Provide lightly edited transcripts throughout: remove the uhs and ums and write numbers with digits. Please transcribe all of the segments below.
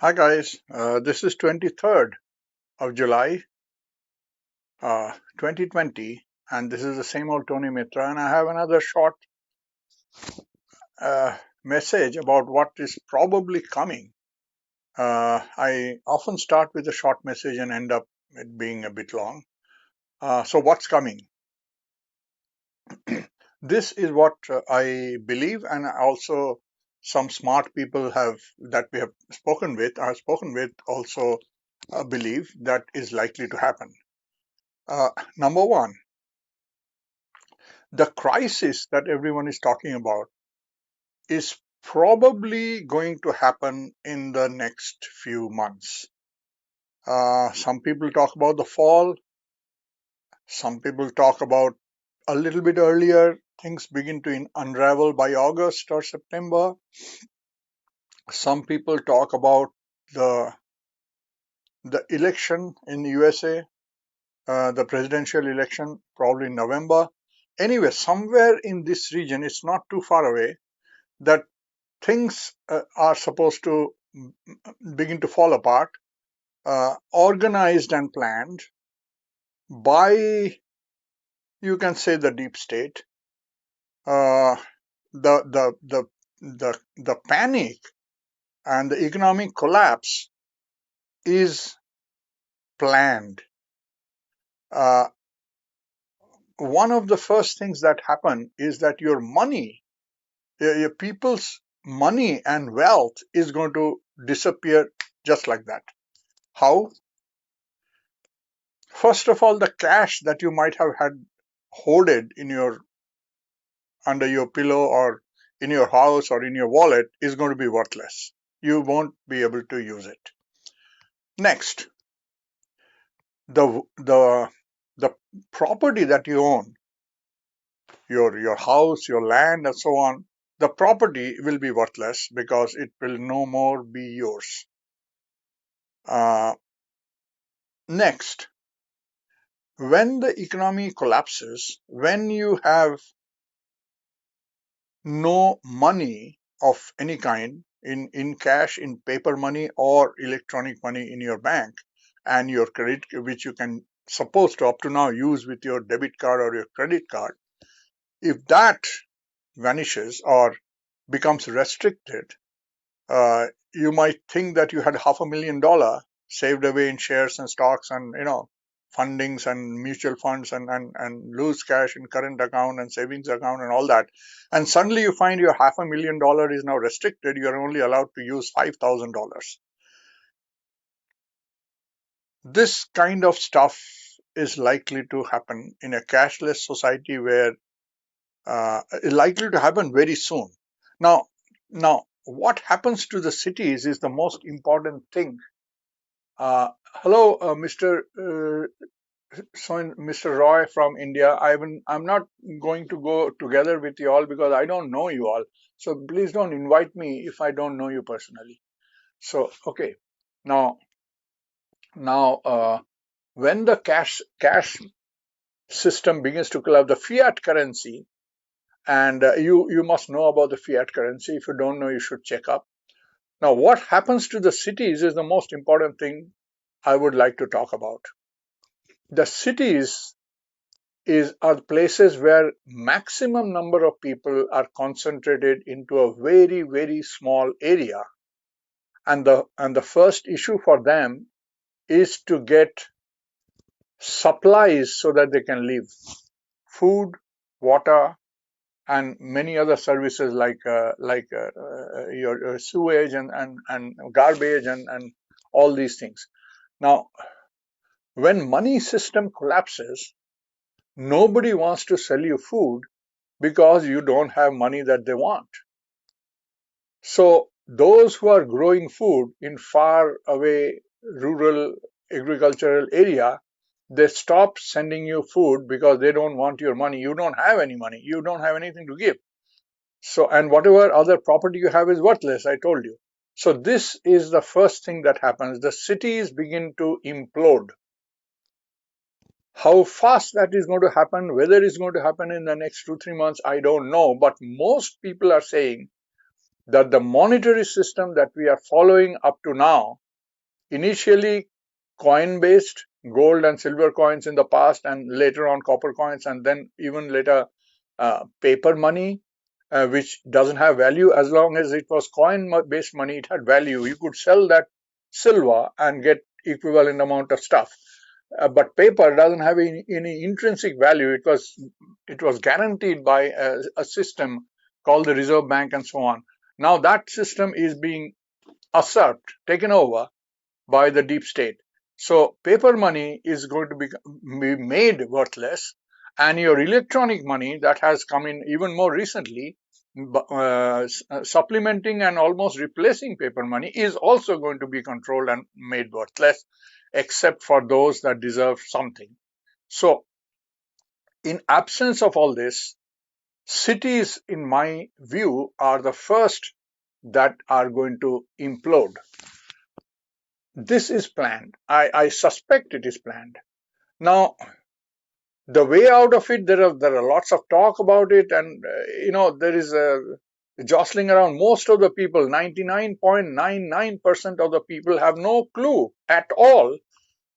Hi guys, this is 23rd of July, 2020, and this is the same old Tony Mitra, and I have another short uh, message about what is probably coming. I often start with a short message and end up it being a bit long. So what's coming? This is what I believe, and also some smart people have that we have spoken with, also believe that is likely to happen. Number one, the crisis that everyone is talking about is probably going to happen in the next few months. Some people talk about the fall, some people talk about a little bit earlier, things begin to unravel by August or September. Some people talk about the the election in the USA, the presidential election, probably in November. Anyway, somewhere in this region, it's not too far away, that things are supposed to begin to fall apart, organized and planned by, you can say, the deep state. Uh, the panic and the economic collapse is planned. Uh, One of the first things that happen is that your money, your people's money and wealth is going to disappear just like that. How? First of all, the cash that you might have had hoarded in your under your pillow or in your house or in your wallet is going to be worthless. You won't be able to use it. Next, the the property that you own, your house, your land, and so on, the property will be worthless because it will no more be yours. Uh, Next, when the economy collapses, when you have no money of any kind in cash, in paper money or electronic money in your bank, and your credit, which you can supposed to up to now use with your debit card or your credit card, if that vanishes or becomes restricted, you might think that you had $500,000 saved away in shares and stocks and fundings and mutual funds and loose cash in current account and savings account and all that, and suddenly you find your $500,000 is now restricted. You are only allowed to use $5,000. This kind of stuff is likely to happen in a cashless society, where is likely to happen very soon. Now, what happens to the cities is the most important thing. Hello, Mr. Roy from India. I'm not going to go together with you all because I don't know you all. So please don't invite me if I don't know you personally. So okay, now now, when the cash system begins to collapse, the fiat currency, and you must know about the fiat currency. If you don't know, you should check up. Now, what happens to the cities is the most important thing I would like to talk about. The cities are places where maximum number of people are concentrated into a very small area, and the first issue for them is to get supplies so that they can live: food, water, and many other services like your sewage and garbage and all these things. Now, when money system collapses, nobody wants to sell you food because you don't have money that they want. So those who are growing food in far away rural agricultural area, they stop sending you food because they don't want your money. You don't have any money. You don't have anything to give. So, and whatever other property you have is worthless, I told you. So this is the first thing that happens. The cities begin to implode. How fast that is going to happen, whether it's going to happen in the next 2-3 months, I don't know. But most people are saying that the monetary system that we are following up to now, initially coin based, gold and silver coins in the past, and later on copper coins, and then even later paper money, which doesn't have value. As long as it was coin based money, it had value. You could sell that silver and get equivalent amount of stuff. But paper doesn't have any intrinsic value. It was guaranteed by a system called the Reserve Bank and so on. Now that system is being usurped, taken over by the deep state. So paper money is going to be made worthless, and your electronic money that has come in even more recently, supplementing and almost replacing paper money, is also going to be controlled and made worthless, except for those that deserve something. So, in absence of all this, cities, in my view, are the first that are going to implode. This is planned. I suspect it is planned. Now, the way out of it, there are lots of talk about it, and there is a jostling around. Most of the people, 99.99% of the people, have no clue at all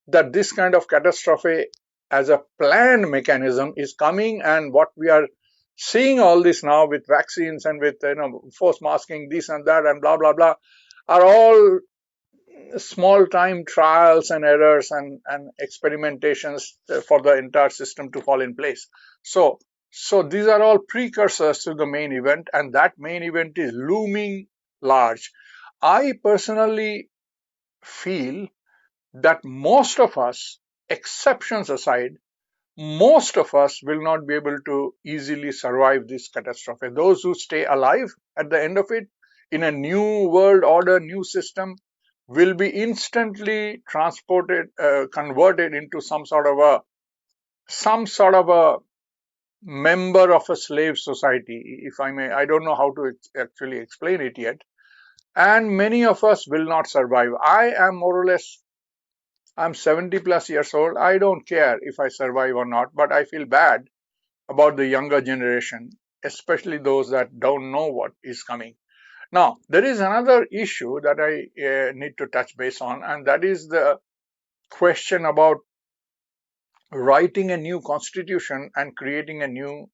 that this kind of catastrophe as a planned mechanism is coming. And what we are seeing all this now with vaccines and with force masking, this and that and blah blah blah, are all small time trials and errors and experimentations for the entire system to fall in place. So these are all precursors to the main event, and that main event is looming large. I personally feel that most of us, exceptions aside, most of us will not be able to easily survive this catastrophe. Those who stay alive at the end of it, in a new world order, new system, will be instantly transported, converted into some sort of a member of a slave society, if I may. I don't know how to actually explain it yet. And many of us will not survive. I am more or less, I'm 70 plus years old. I don't care if I survive or not, but I feel bad about the younger generation, especially those that don't know what is coming. Now, there is another issue that I need to touch base on, and that is the question about writing a new constitution and creating a new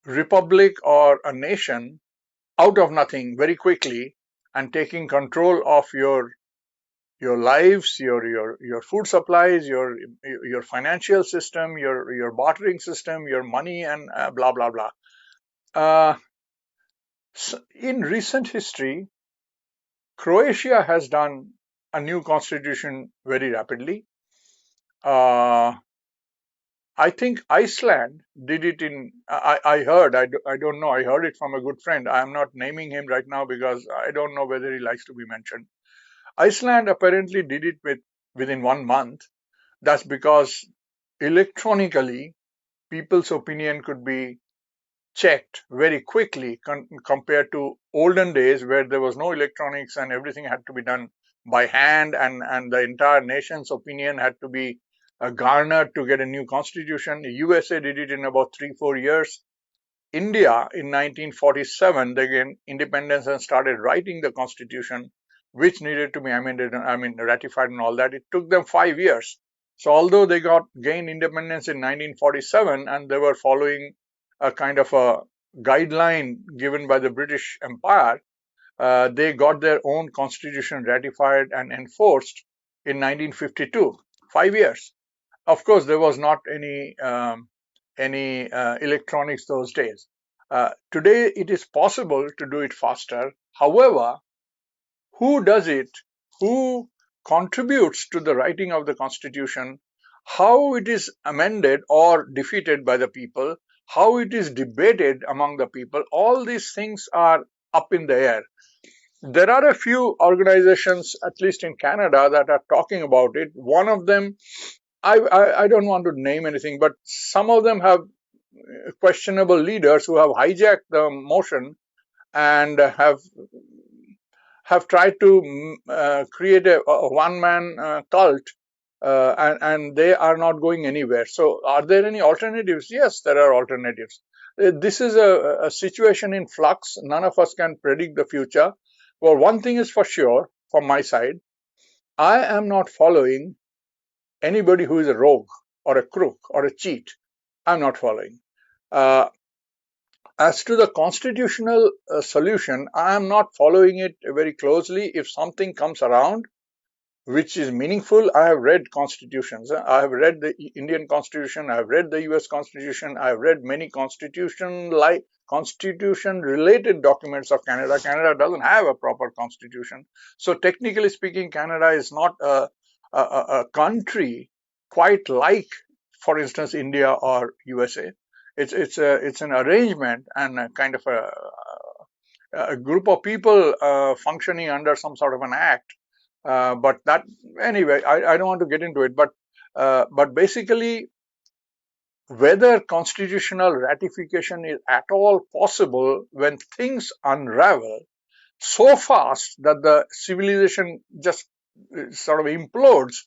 republic or a nation out of nothing very quickly, and taking control of your lives, your food supplies, your financial system, your bartering system, your money, and blah blah blah. In recent history, Croatia has done a new constitution very rapidly. I think Iceland did it in. I heard. I don't know. I heard it from a good friend. I am not naming him right now because I don't know whether he likes to be mentioned. Iceland apparently did it within 1 month. That's because electronically, people's opinion could be checked very quickly compared to olden days where there was no electronics and everything had to be done by hand, and the entire nation's opinion had to be garnered to get a new constitution. The USA did it in about 3-4 years. India in 1947, they gained independence and started writing the constitution, which needed to be amended, ratified and all that. It took them 5 years. So although they gained independence in 1947 and they were following a kind of a guideline given by the British Empire, they got their own constitution ratified and enforced in 1952. 5 years. Of course, there was not any electronics those days. Today, it is possible to do it faster. However, who does it? Who contributes to the writing of the Constitution? How it is amended or defeated by the people? How it is debated among the people? All these things are up in the air. There are a few organizations, at least in Canada, that are talking about it. One of them, I don't want to name anything, but some of them have questionable leaders who have hijacked the motion and have tried to create a one-man cult, and they are not going anywhere. So, are there any alternatives? Yes, there are alternatives. this is a situation in flux. None of us can predict the future. Well, one thing is for sure from my side, I am not following anybody who is a rogue or a crook or a cheat. I'm not following. Uh, as to the constitutional solution, I am not following it very closely. If something comes around which is meaningful, I have read constitutions. I have read the Indian Constitution. I have read the U.S. Constitution. I have read many constitution-related documents of Canada. Canada doesn't have a proper constitution, so technically speaking, Canada is not a country quite like, for instance, India or USA. It's an arrangement and a kind of a group of people functioning under some sort of an act. But that anyway, I don't want to get into it. But basically, whether constitutional ratification is at all possible when things unravel so fast that the civilization just sort of implodes,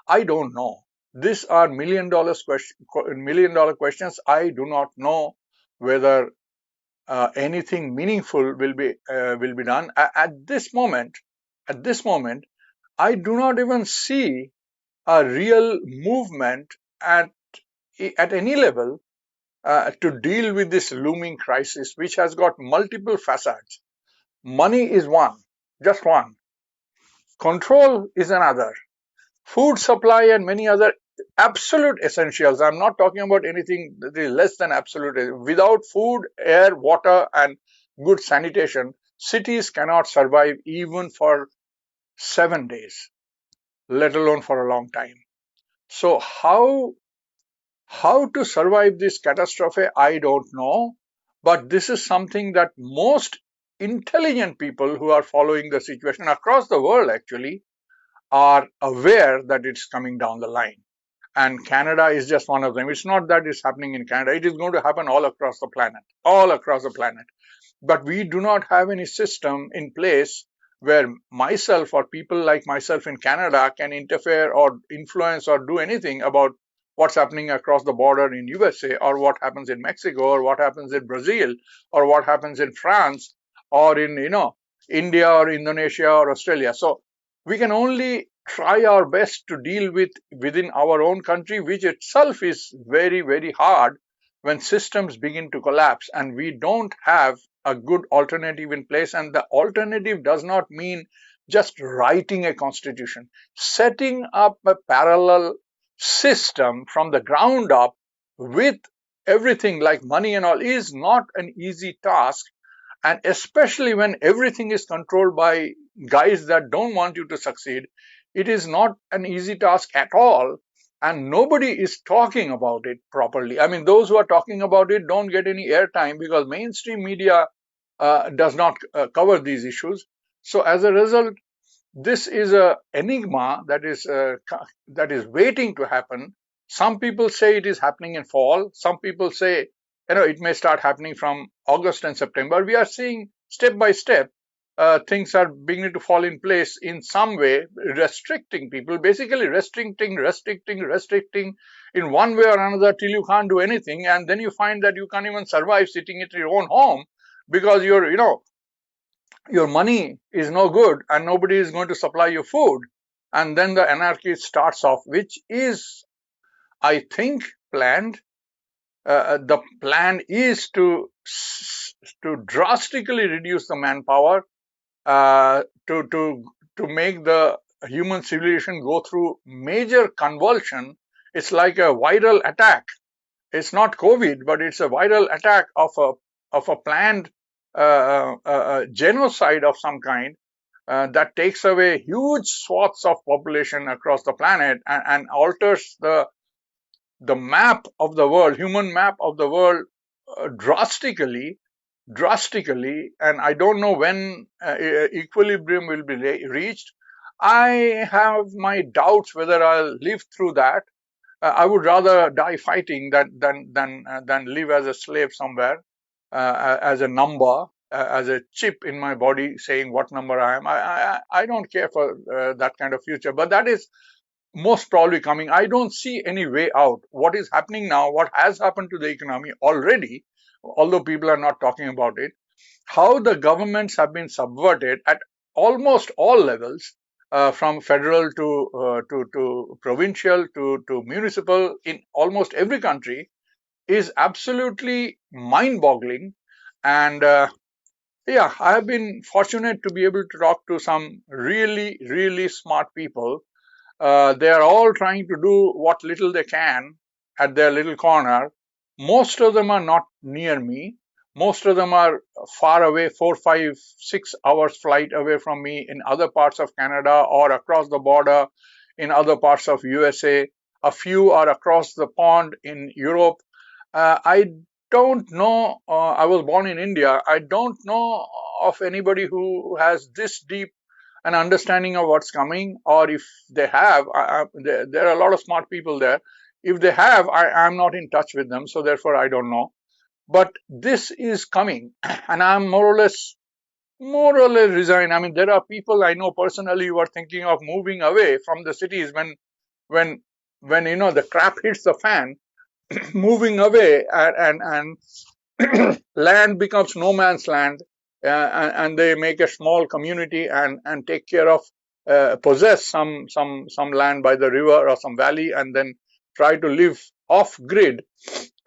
I don't know. These are million dollar questions. I do not know whether anything meaningful will be done at this moment. At this moment, I do not even see a real movement at any level to deal with this looming crisis, which has got multiple facets. Money is one, just one. Control is another. Food supply and many other absolute essentials. I'm not talking about anything that is less than absolute. Without food, air, water, and good sanitation, cities cannot survive even for 7 days, let alone for a long time. So how to survive this catastrophe, I don't know. But this is something that most intelligent people who are following the situation across the world actually are aware that it's coming down the line. And Canada is just one of them. It's not that it's happening in Canada. It is going to happen all across the planet, all across the planet. But we do not have any system in place where myself or people like myself in Canada can interfere or influence or do anything about what's happening across the border in USA, or what happens in Mexico, or what happens in Brazil, or what happens in France, or in India or Indonesia or Australia. So we can only try our best to deal with within our own country, which itself is very, very hard when systems begin to collapse and we don't have a good alternative in place. And the alternative does not mean just writing a constitution. Setting up a parallel system from the ground up with everything like money and all is not an easy task, and especially when everything is controlled by guys that don't want you to succeed, it is not an easy task at all. And nobody is talking about it properly. I mean, those who are talking about it don't get any airtime because mainstream media does not cover these issues. So as a result, this is a enigma that is waiting to happen. Some people say it is happening in fall. Some people say it may start happening from August and September. We are seeing step by step things are beginning to fall in place in some way, restricting people, basically restricting in one way or another till you can't do anything, and then you find that you can't even survive sitting at your own home because your money is no good and nobody is going to supply you food. And then the anarchy starts off, which is, I think, planned. The plan is to drastically reduce the manpower, to make the human civilization go through major convulsion. It's like a viral attack. It's not COVID, but it's a viral attack of a planned genocide of some kind that takes away huge swaths of population across the planet and alters the map of the world, human map of the world, drastically, and I don't know when equilibrium will be reached. I have my doubts whether I'll live through that. I would rather die fighting than live as a slave somewhere, as a number, as a chip in my body saying what number I am. I don't care for that kind of future, but that is most probably coming. I don't see any way out. What is happening now, what has happened to the economy already, although people are not talking about it, how the governments have been subverted at almost all levels, from federal to provincial to municipal in almost every country, is absolutely mind-boggling. And yeah, I have been fortunate to be able to talk to some really, really smart people. They are all trying to do what little they can at their little corner. Most of them are not near me. Most of them are far away, 4, 5, 6 hours flight away from me in other parts of Canada or across the border in other parts of USA. A few are across the pond in Europe. I don't know. I was born in India. I don't know of anybody who has this deep an understanding of what's coming, or if they have, there are a lot of smart people there. If they have, I'm not in touch with them, so therefore I don't know. But this is coming, and I'm more or less resigned. I mean, there are people I know personally who are thinking of moving away from the cities when when the crap hits the fan, moving away, and land becomes no man's land, and they make a small community and take care of, possess some land by the river or some valley, and then try to live off grid,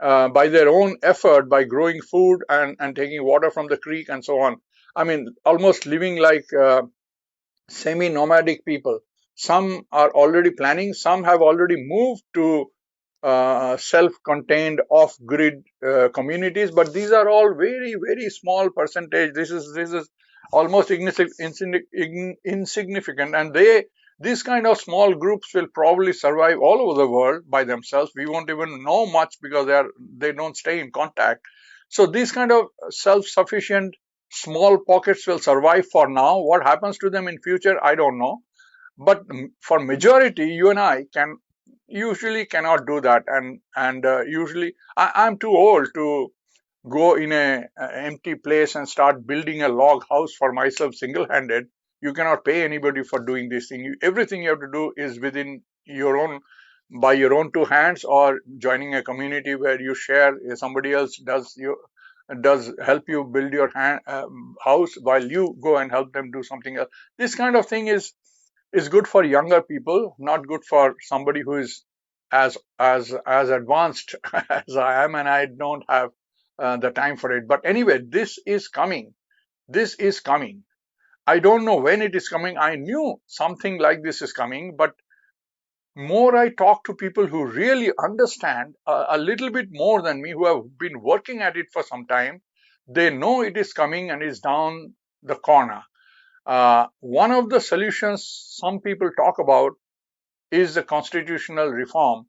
by their own effort, by growing food and taking water from the creek and so on. I mean, almost living like semi nomadic people. Some are already planning, some have already moved to self-contained off-grid communities, but these are all very, very small percentage. This is almost insignificant, and these kind of small groups will probably survive all over the world by themselves. We won't even know much because they don't stay in contact. So these kind of self-sufficient small pockets will survive for now. What happens to them in future, I don't know. But for majority, you and I can usually cannot do that, and usually I'm too old to go in a empty place and start building a log house for myself single-handed. You cannot pay anybody for doing this thing. Everything you have to do is within your own, by your own two hands, or joining a community where you share. Somebody else does help you build your house while you go and help them do something else. This kind of thing is good for younger people, not good for somebody who is as advanced as I am, and I don't have the time for it. But anyway, this is coming. This is coming. I don't know when it is coming. I knew something like this is coming, but more I talk to people who really understand a little bit more than me, who have been working at it for some time, they know it is coming and is down the corner. One of the solutions some people talk about is the constitutional reform,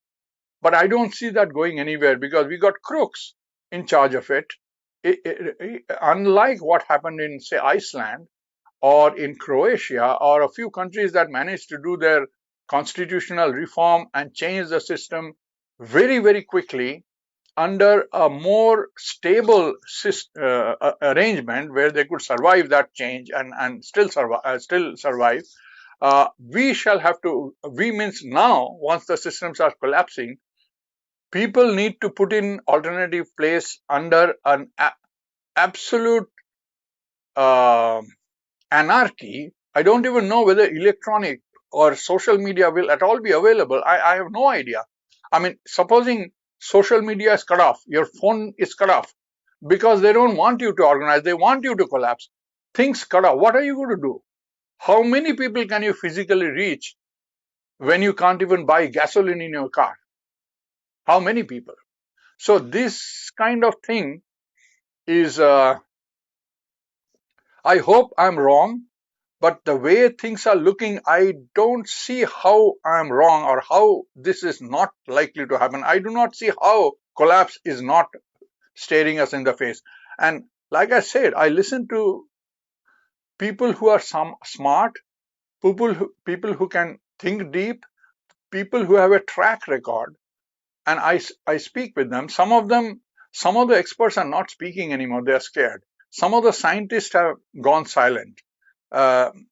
but I don't see that going anywhere because we got crooks in charge of it. Unlike what happened in, say, Iceland or in Croatia or a few countries that managed to do their constitutional reform and change the system very, very quickly under a more stable arrangement where they could survive that change and still survive. We shall have to, we means now, once the systems are collapsing, people need to put in alternative place under an absolute uh, anarchy. I don't even know whether electronic or social media will at all be available. I have no idea. I mean, supposing social media is cut off, your phone is cut off, because they don't want you to organize, they want you to collapse. Things cut off. What are you going to do? How many people can you physically reach when you can't even buy gasoline in your car? How many people? So this kind of thing is, I hope I'm wrong, but the way things are looking, I don't see how I'm wrong or how this is not likely to happen. I do not see how collapse is not staring us in the face. And like I said, I listen to people who are smart, people who can think deep, people who have a track record, and I speak with them. Some of the experts are not speaking anymore. They're scared. Some of the scientists have gone silent.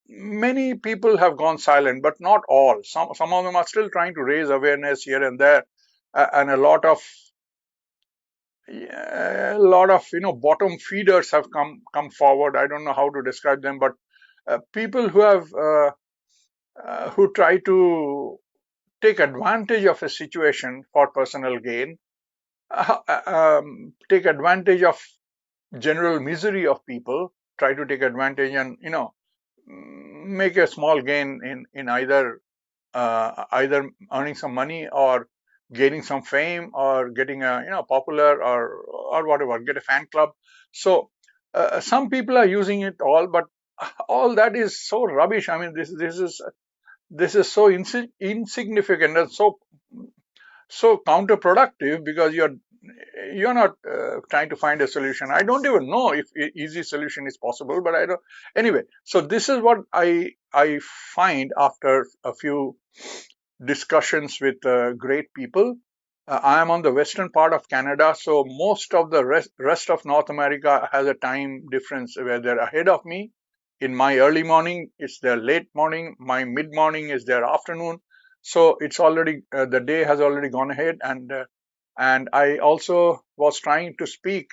Many people have gone silent, but not all. Some of them are still trying to raise awareness here and there, and a lot of Yeah, a lot of bottom feeders have come forward. I don't know how to describe them, but people who try to take advantage of a situation for personal gain, take advantage of general misery of people, try to take advantage and make a small gain in either earning some money or gaining some fame or getting a popular or whatever, get a fan club. So some people are using it all, but all that is so rubbish. I mean, this is so insignificant and so counterproductive because you're not trying to find a solution. I don't even know if easy solution is possible, but I don't. Anyway, so this is what I find after a few discussions with great people. I am on the western part of Canada, so most of the rest of North America has a time difference where they're ahead of me. In my early morning, it's their late morning. My mid morning is their afternoon. So it's already the day has already gone ahead, and I also was trying to speak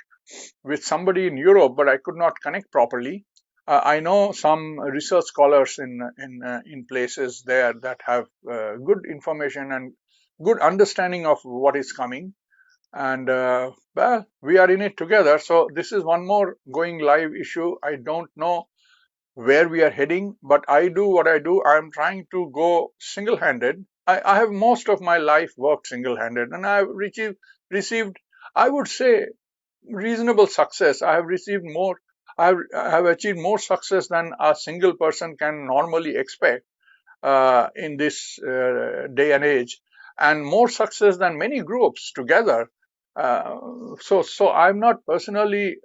with somebody in Europe, but I could not connect properly. I know some research scholars in places there that have good information and good understanding of what is coming. And well, we are in it together. So this is one more going live issue. I don't know where we are heading, but I do what I do. I'm trying to go single-handed. I have most of my life worked single-handed, and I've received, I would say, reasonable success. I have received more, I have achieved more success than a single person can normally expect in this day and age, and more success than many groups together. So I'm not personally.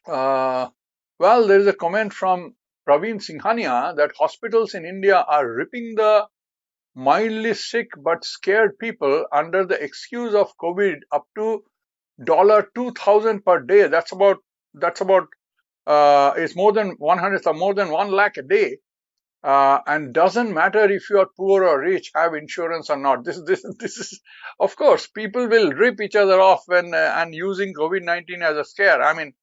Well, there is a comment from Praveen Singhania that hospitals in India are ripping the mildly sick but scared people under the excuse of COVID up to $2,000 per day. That's about it's more than 100 or more than 1 lakh a day. And doesn't matter if you are poor or rich, have insurance or not. This is, of course, people will rip each other off when and using COVID-19 as a scare. I mean,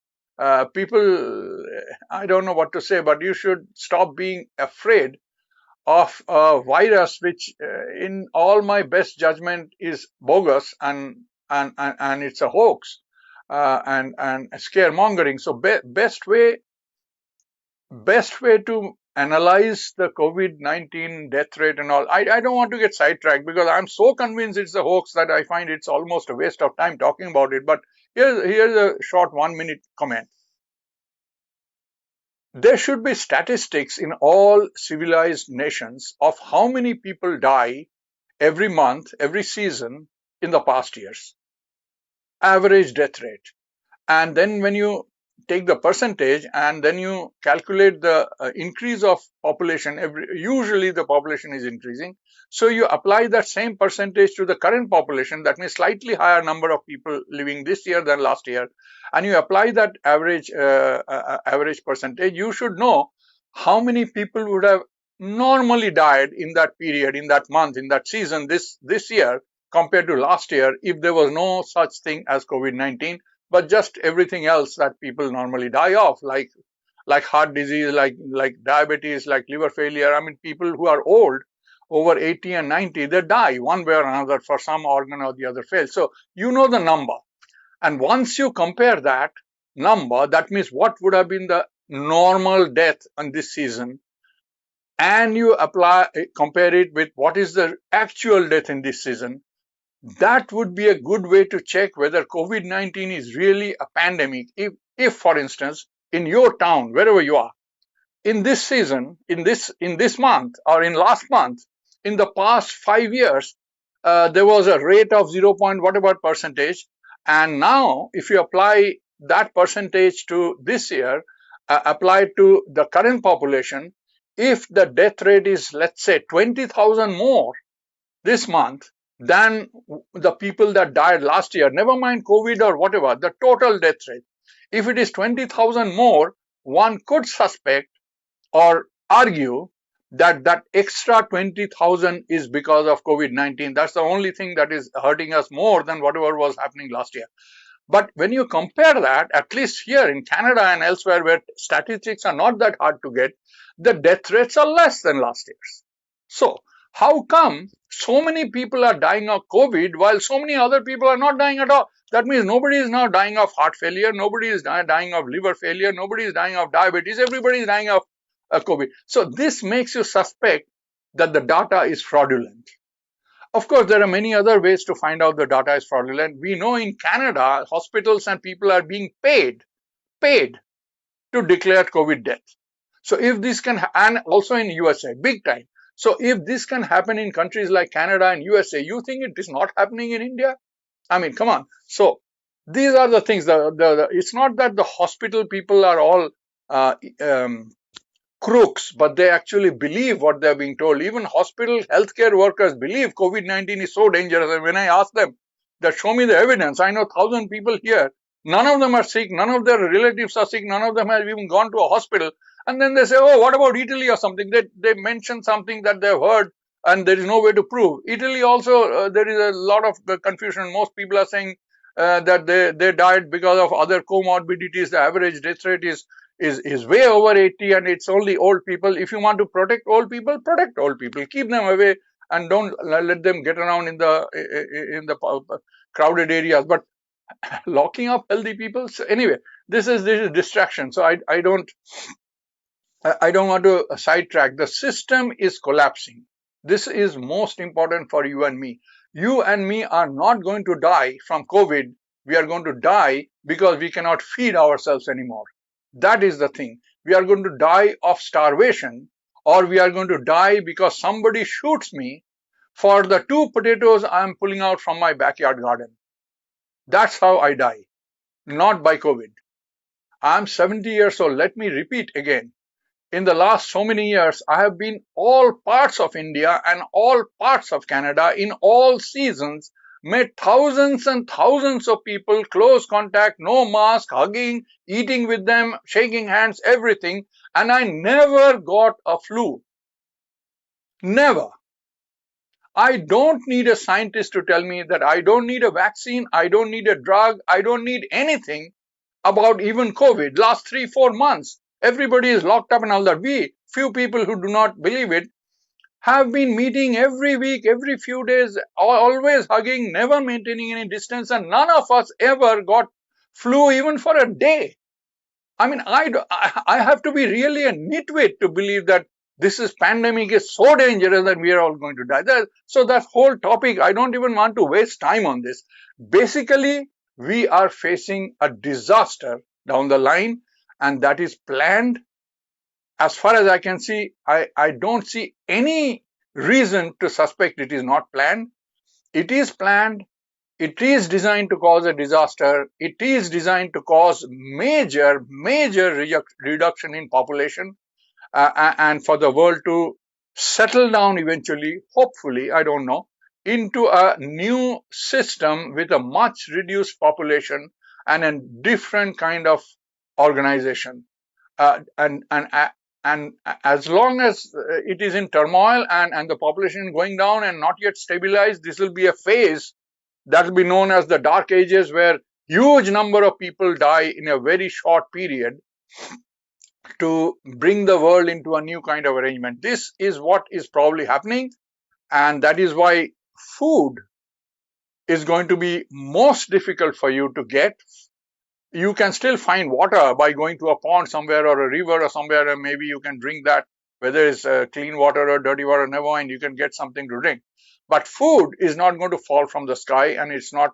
people, I don't know what to say, but you should stop being afraid of a virus which, in all my best judgment, is bogus and it's a hoax and scaremongering. So best way to analyze the COVID-19 death rate and all. I don't want to get sidetracked because I'm so convinced it's a hoax that I find it's almost a waste of time talking about it. But here's a short 1 minute comment. There should be statistics in all civilized nations of how many people die every month, every season in the past years. Average death rate. And then when you take the percentage and then you calculate the increase of population, usually the population is increasing, so you apply that same percentage to the current population, that means slightly higher number of people living this year than last year, and you apply that average percentage, you should know how many people would have normally died in that period, in that month, in that season, this year compared to last year, if there was no such thing as COVID-19, but just everything else that people normally die of, like heart disease, like diabetes, like liver failure. I mean, people who are old, over 80 and 90, they die one way or another for some organ or the other fails. So you know the number. And once you compare that number, that means what would have been the normal death in this season, and you compare it with what is the actual death in this season, that would be a good way to check whether COVID-19 is really a pandemic. If, for instance, in your town, wherever you are, in this season, in this month, or in last month, in the past 5 years, there was a rate of 0. Whatever percentage, and now if you apply that percentage to this year, apply to the current population, if the death rate is, let's say, 20,000 more this month than the people that died last year, never mind COVID or whatever, the total death rate. If it is 20,000 more, one could suspect or argue That extra 20,000 is because of COVID-19. That's the only thing that is hurting us more than whatever was happening last year. But when you compare that, at least here in Canada and elsewhere where statistics are not that hard to get, the death rates are less than last year's. So how come so many people are dying of COVID while so many other people are not dying at all? That means nobody is now dying of heart failure, nobody is dying of liver failure, nobody is dying of diabetes, everybody is dying of COVID. So this makes you suspect that the data is fraudulent. Of course, there are many other ways to find out the data is fraudulent. We know in Canada, hospitals and people are being paid to declare COVID death. So if this can, and also in USA, big time. So if this can happen in countries like Canada and USA, you think it is not happening in India? I mean, come on. So these are the things. It's not that the hospital people are all uh, um, crooks, but they actually believe what they're being told. Even hospital healthcare workers believe COVID-19 is so dangerous. And when I ask them that show me the evidence, I know 1,000 people here, none of them are sick, none of their relatives are sick, none of them have even gone to a hospital. And then they say, oh, what about Italy or something? They mention something that they've heard and there is no way to prove. Italy also, there is a lot of confusion. Most people are saying that they died because of other comorbidities. The average death rate is way over 80 and it's only old people. If you want to protect old people, keep them away and don't let them get around in the crowded areas, but locking up healthy people. So anyway, this is distraction, so I don't want to sidetrack. The system is collapsing. This is most important for you and me. You and me are not going to die from COVID. We are going to die because we cannot feed ourselves anymore. That is the thing. We are going to die of starvation, or we are going to die because somebody shoots me for the 2 potatoes I am pulling out from my backyard garden. That's how I die, not by COVID. I'm 70 years old. Let me repeat again. In the last so many years, I have been all parts of India and all parts of Canada in all seasons, met thousands and thousands of people, close contact, no mask, hugging, eating with them, shaking hands, everything. And I never got a flu. Never. I don't need a scientist to tell me that I don't need a vaccine, I don't need a drug, I don't need anything about even COVID. Last 3-4 months, everybody is locked up and all that. We, few people who do not believe it, have been meeting every week, every few days, always hugging, never maintaining any distance, and none of us ever got flu even for a day. I mean, I have to be really a nitwit to believe that this pandemic is so dangerous that we are all going to die. So that whole topic, I don't even want to waste time on this. Basically, we are facing a disaster down the line, and that is planned. As far as I can see, I don't see any reason to suspect it is not planned. It is planned. It is designed to cause a disaster. It is designed to cause major reduction in population, and for the world to settle down eventually, hopefully, I don't know, into a new system with a much reduced population and a different kind of organization. And as long as it is in turmoil and the population going down and not yet stabilized, this will be a phase that will be known as the dark ages, where huge number of people die in a very short period to bring the world into a new kind of arrangement. This is what is probably happening, and that is why food is going to be most difficult for you to get. You can still find water by going to a pond somewhere or a river or somewhere, and maybe you can drink that, whether it's clean water or dirty water, never mind, you can get something to drink. But food is not going to fall from the sky, and it's not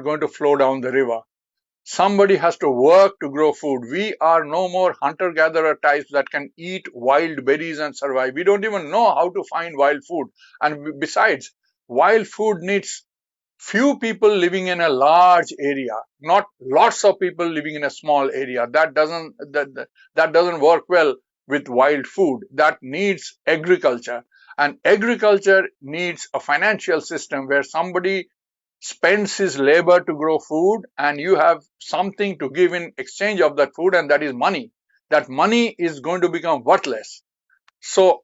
going to flow down the river. Somebody has to work to grow food. We are no more hunter-gatherer types that can eat wild berries and survive. We don't even know how to find wild food. And besides, wild food needs few people living in a large area, not lots of people living in a small area. That doesn't work well with wild food. That needs agriculture, and agriculture needs a financial system where somebody spends his labor to grow food, and you have something to give in exchange of that food, and that is money. That money is going to become worthless. So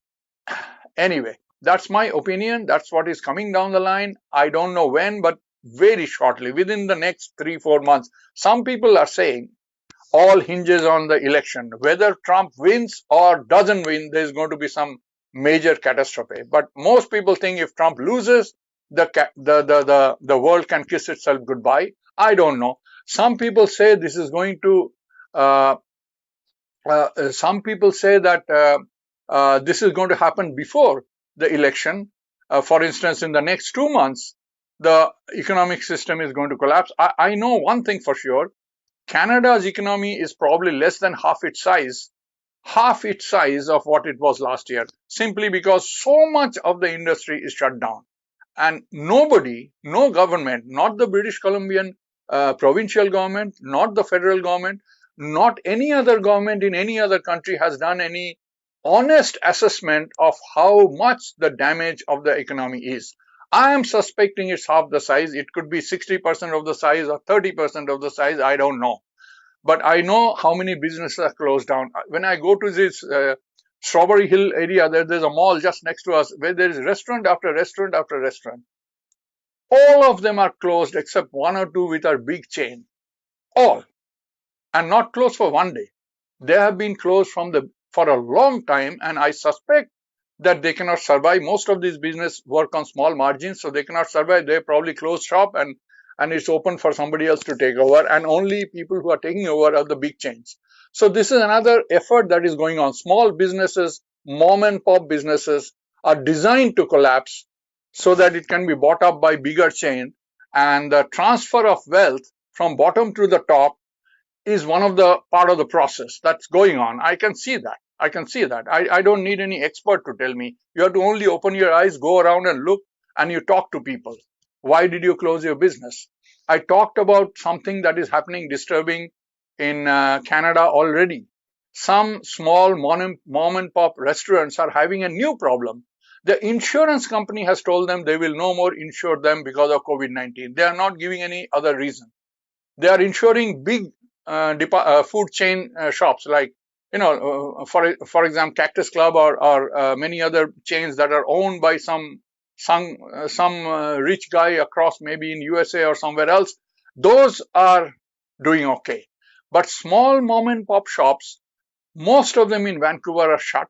anyway, that's my opinion. That's what is coming down the line. I don't know when, but very shortly, within the next 3-4 months. Some people are saying all hinges on the election. Whether Trump wins or doesn't win, there's going to be some major catastrophe. But most people think if Trump loses, the world can kiss itself goodbye. I don't know. Some people say this is going to uh, some people say that this is going to happen before the election. For instance, in the next 2 months, the economic system is going to collapse. I know one thing for sure. Canada's economy is probably less than half its size of what it was last year, simply because so much of the industry is shut down. And nobody, no government, not the British Columbian provincial government, not the federal government, not any other government in any other country has done any honest assessment of how much the damage of the economy is. I am suspecting it's half the size. It could be 60% of the size or 30% of the size. I don't know. But I know how many businesses are closed down. When I go to this Strawberry Hill area, there's a mall just next to us where there is restaurant after restaurant after restaurant. All of them are closed except one or two which are big chain. All. And not closed for one day. They have been closed for a long time, and I suspect that they cannot survive. Most of these business work on small margins, so they cannot survive. They probably close shop and it's open for somebody else to take over. And only people who are taking over are the big chains. So this is another effort that is going on. Small businesses, mom and pop businesses are designed to collapse so that it can be bought up by bigger chain. And the transfer of wealth from bottom to the top is one of the part of the process that's going on. I can see that. I don't need any expert to tell me. You have to only open your eyes, go around and look, and you talk to people. Why did you close your business? I talked about something that is happening disturbing in Canada already. Some small mom and pop restaurants are having a new problem. The insurance company has told them they will no more insure them because of COVID-19. They are not giving any other reason. They are insuring big food chain shops like, for example, Cactus Club or many other chains that are owned by some rich guy across, maybe in USA or somewhere else. Those are doing okay. But small mom and pop shops, most of them in Vancouver are shut,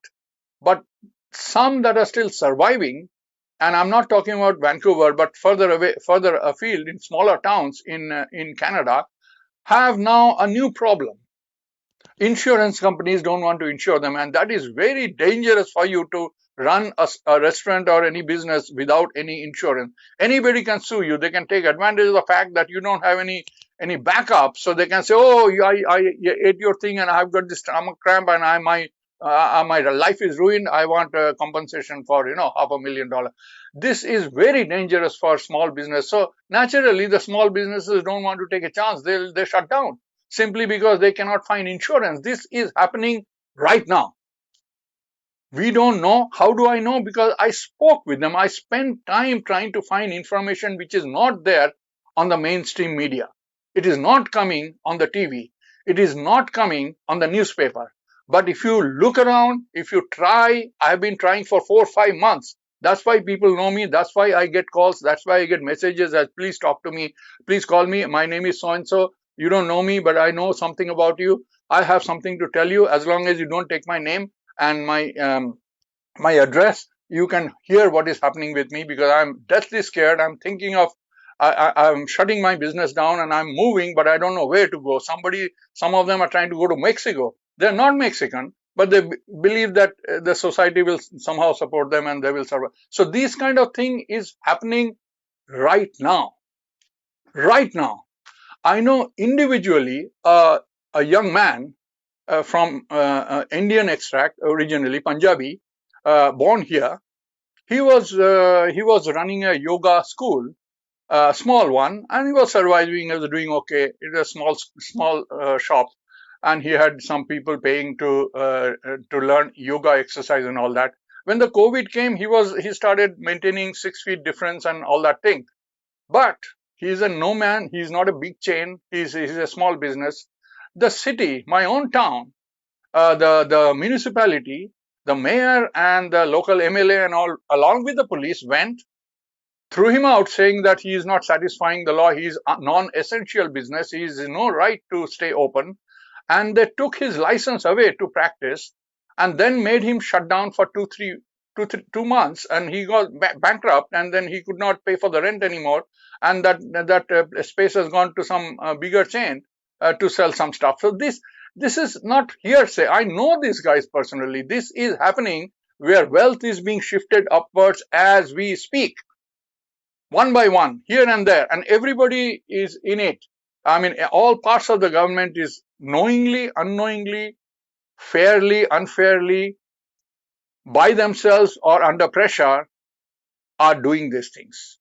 but some that are still surviving, and I'm not talking about Vancouver, but further away, further afield in smaller towns in Canada, have now a new problem. Insurance companies don't want to insure them, and that is very dangerous for you to run a restaurant or any business without any insurance. Anybody can sue you. They can take advantage of the fact that you don't have any backup, so they can say, "Oh, I ate your thing, and I've got this stomach cramp, and my life is ruined. I want compensation for $500,000." This is very dangerous for small business. So naturally, the small businesses don't want to take a chance. They shut down simply because they cannot find insurance. This is happening right now. We don't know. How do I know? Because I spoke with them. I spent time trying to find information which is not there on the mainstream media. It is not coming on the TV. It is not coming on the newspaper. But if you look around, if you try, I've been trying for 4 or 5 months. That's why people know me. That's why I get calls. That's why I get messages as, "Please talk to me. Please call me. My name is so and so. You don't know me, but I know something about you. I have something to tell you. As long as you don't take my name and my address, you can hear what is happening with me, because I'm deathly scared. I'm thinking of I'm shutting my business down and I'm moving, but I don't know where to go. Some of them are trying to go to Mexico. They're not Mexican, but they believe that the society will somehow support them and they will survive. So this kind of thing is happening right now. Right now, I know individually a young man from Indian extract, originally Punjabi, born here. He was running a yoga school, a small one, and he was surviving. He was doing okay. It was a small shop, and he had some people paying to learn yoga exercise and all that. When the COVID came, he started maintaining 6 feet difference and all that thing. But he's a no man. He's not a big chain. He's a small business. The city, my own town, the municipality The mayor and the local MLA and all, along with the police, went, threw him out, saying that he is not satisfying the law. He is non-essential business. He has no right to stay open. And they took his license away to practice, and then made him shut down for 2 months, and he got bankrupt, and then he could not pay for the rent anymore, and that space has gone to some bigger chain to sell some stuff. So this is not hearsay. I know these guys personally. This is happening where wealth is being shifted upwards as we speak, one by one, here and there, and everybody is in it. I mean, all parts of the government is knowingly, unknowingly, fairly, unfairly, by themselves or under pressure, are doing these things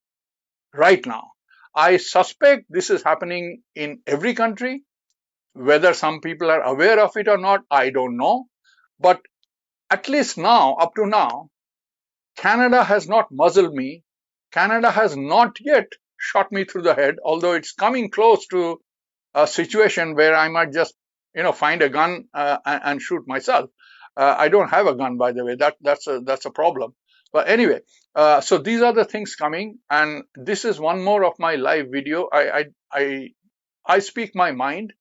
right now. I suspect this is happening in every country. Whether some people are aware of it or not, I don't know. But at least now, up to now, Canada has not muzzled me. Canada has not yet shot me through the head, although it's coming close to a situation where I might just, find a gun and shoot myself. I don't have a gun, by the way. That's a problem. But anyway, so these are the things coming, and this is one more of my live video. I speak my mind.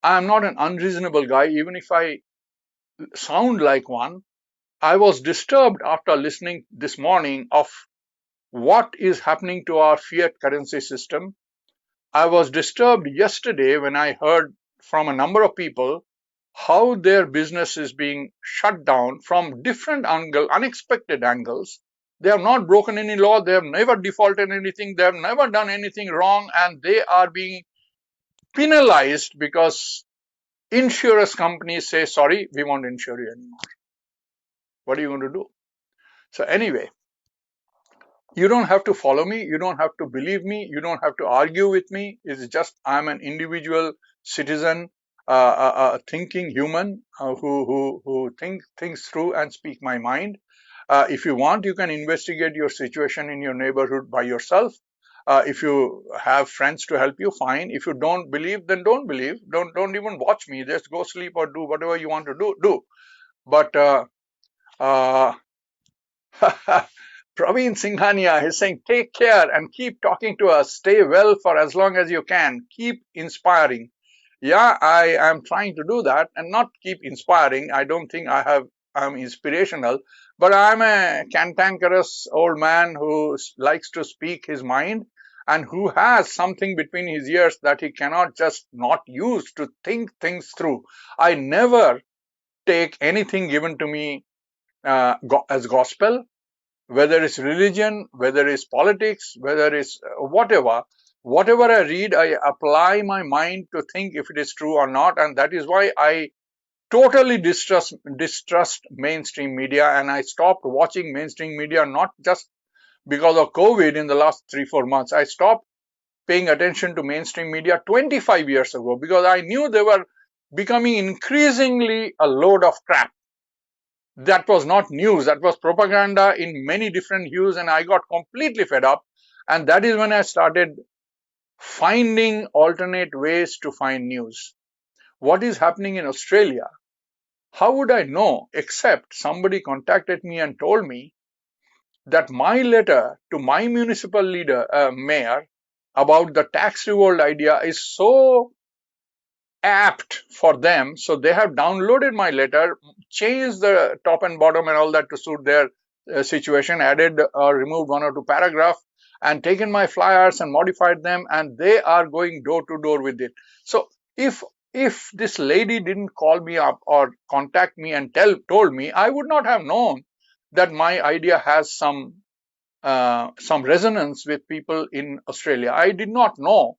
I am not an unreasonable guy, even if I sound like one. I was disturbed after listening this morning of what is happening to our fiat currency system. I was disturbed yesterday when I heard from a number of people how their business is being shut down from different unexpected angles. They have not broken any law. They have never defaulted anything. They have never done anything wrong, and they are being penalized because insurance companies say, sorry, we won't insure you anymore. What are you going to do? So anyway, you don't have to follow me. You don't have to believe me. You don't have to argue with me. It's just I'm an individual citizen, thinking human who think things through and speak my mind. If you want, you can investigate your situation in your neighborhood by yourself. If you have friends to help you, fine. If you don't believe, then don't believe. Don't even watch me. Just go sleep or do whatever you want to do. But Praveen Singhania is saying, take care and keep talking to us. Stay well for as long as you can. Keep inspiring. Yeah, I am trying to do that, and not keep inspiring. I don't think I'm inspirational, but I'm a cantankerous old man who likes to speak his mind and who has something between his ears that he cannot just not use to think things through. I never take anything given to me as gospel, whether it's religion, whether it's politics, whether it's whatever I read, I apply my mind to think if it is true or not. And that is why I totally distrust mainstream media, and I stopped watching mainstream media, not just because of COVID in the last 3-4 months. I stopped paying attention to mainstream media 25 years ago because I knew they were becoming increasingly a load of crap. That was not news. That was propaganda in many different hues, and I got completely fed up. And that is when I started finding alternate ways to find news. What is happening in Australia? How would I know except somebody contacted me and told me that my letter to my municipal mayor about the tax revolt idea is so apt for them, so they have downloaded my letter, changed the top and bottom and all that to suit their situation, added or removed 1 or 2 paragraphs, and taken my flyers and modified them, and they are going door to door with it. So if this lady didn't call me up or contact me and told me, I would not have known that my idea has some resonance with people in Australia. I did not know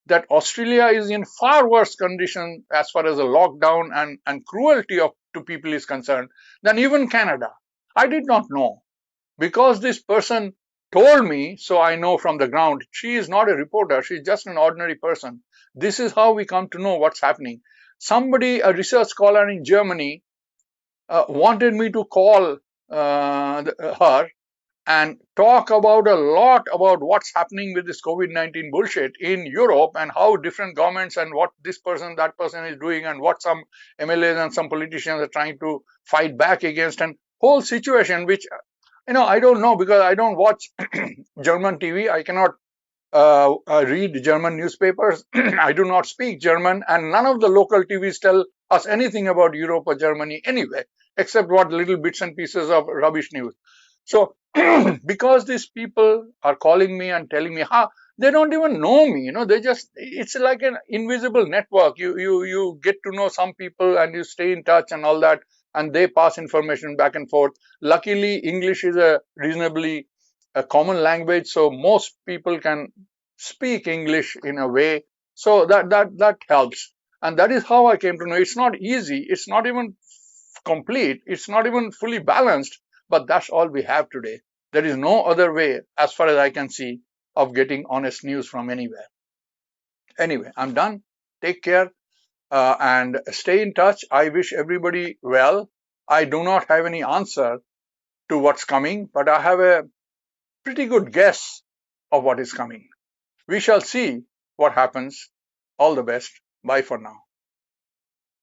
that Australia is in far worse condition as far as the lockdown and cruelty to people is concerned than even Canada. I did not know. Because this person told me, so I know from the ground. She is not a reporter. She's just an ordinary person. This is how we come to know what's happening. Somebody, a research scholar in Germany, wanted me to call her and talk about a lot about what's happening with this COVID-19 bullshit in Europe and how different governments and what this person, that person is doing and what some MLAs and some politicians are trying to fight back against. And whole situation, which I don't know because I don't watch German TV. I cannot read German newspapers. I do not speak German, and none of the local TVs tell us anything about Europe or Germany anyway, except what little bits and pieces of rubbish news. So, because these people are calling me and telling me, they don't even know me. They just, it's like an invisible network. You get to know some people and you stay in touch and all that, and they pass information back and forth. Luckily, English is a reasonably a common language, so most people can speak English in a way. So that helps, and that is how I came to know. It's not easy. It's not even complete. It's not even fully balanced. But that's all we have today. There is no other way, as far as I can see, of getting honest news from anywhere. Anyway, I'm done. Take care and stay in touch. I wish everybody well. I do not have any answer to what's coming, but I have a pretty good guess of what is coming. We shall see what happens. All the best. Bye for now.